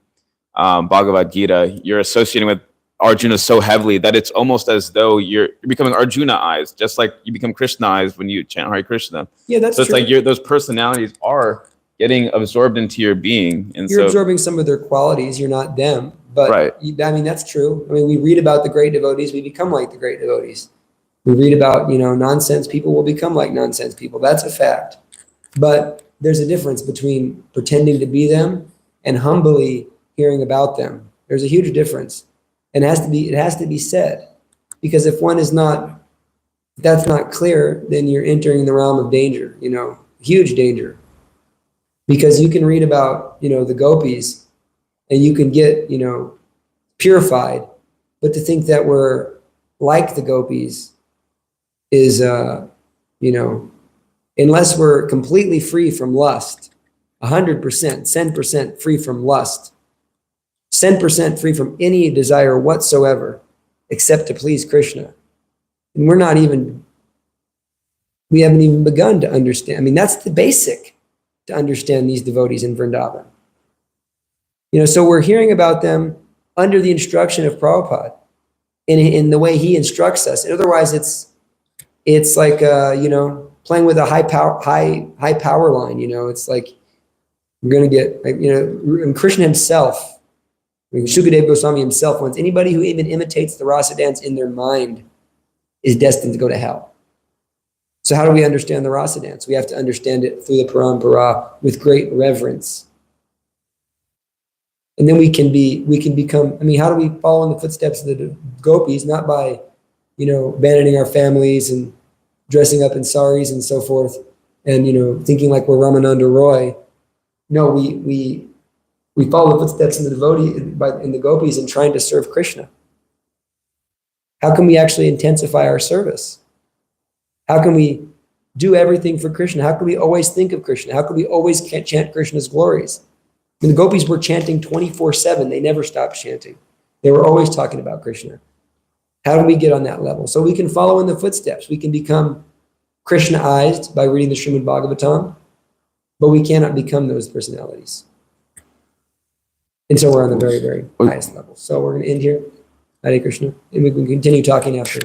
Bhagavad Gita, you're associating with Arjuna so heavily that it's almost as though you're becoming Arjuna-ized, just like you become Krishna-ized when you chant Hare Krishna. Yeah, that's so. It's true. like those personalities are getting absorbed into your being, and you're absorbing some of their qualities. You're not them, but right. I mean, that's true. I mean, we read about the great devotees, we become like the great devotees. We read about, you know, nonsense people will become like nonsense people. That's a fact. But there's a difference between pretending to be them and humbly hearing about them. There's a huge difference. And it has to be said, because if one is not, if that's not clear, then you're entering the realm of danger, you know, huge danger. Because you can read about, you know, the gopis and you can get, you know, purified, but to think that we're like the gopis is, you know, unless we're completely free from lust, 100%, 10% free from lust, 10% free from any desire whatsoever, except to please Krishna. And we haven't even begun to understand. I mean, that's the basic to understand these devotees in Vrindavan. You know, so we're hearing about them under the instruction of Prabhupada in the way he instructs us. And otherwise, it's like, you know, playing with a high power line. You know, it's like you're going to get, like, you know, and Krishna himself, I mean, Shukadeva Goswami himself, once anybody who even imitates the rasa dance in their mind is destined to go to hell. So how do we understand the rasa dance? We have to understand it through the parampara with great reverence. And then we can become, I mean, how do we follow in the footsteps of the gopis? Not by, you know, abandoning our families and dressing up in saris and so forth and, you know, thinking like we're Ramananda Roy. No, we follow the footsteps in the devotee, in the gopis, and trying to serve Krishna. How can we actually intensify our service? How can we do everything for Krishna? How can we always think of Krishna? How can we always chant Krishna's glories? And the gopis were chanting 24/7. They never stopped chanting. They were always talking about Krishna. How do we get on that level? So we can follow in the footsteps. We can become Krishna-ized by reading the Srimad Bhagavatam, but we cannot become those personalities. And so we're on the very, very highest level. So we're going to end here. Hare Krishna. And we can continue talking after.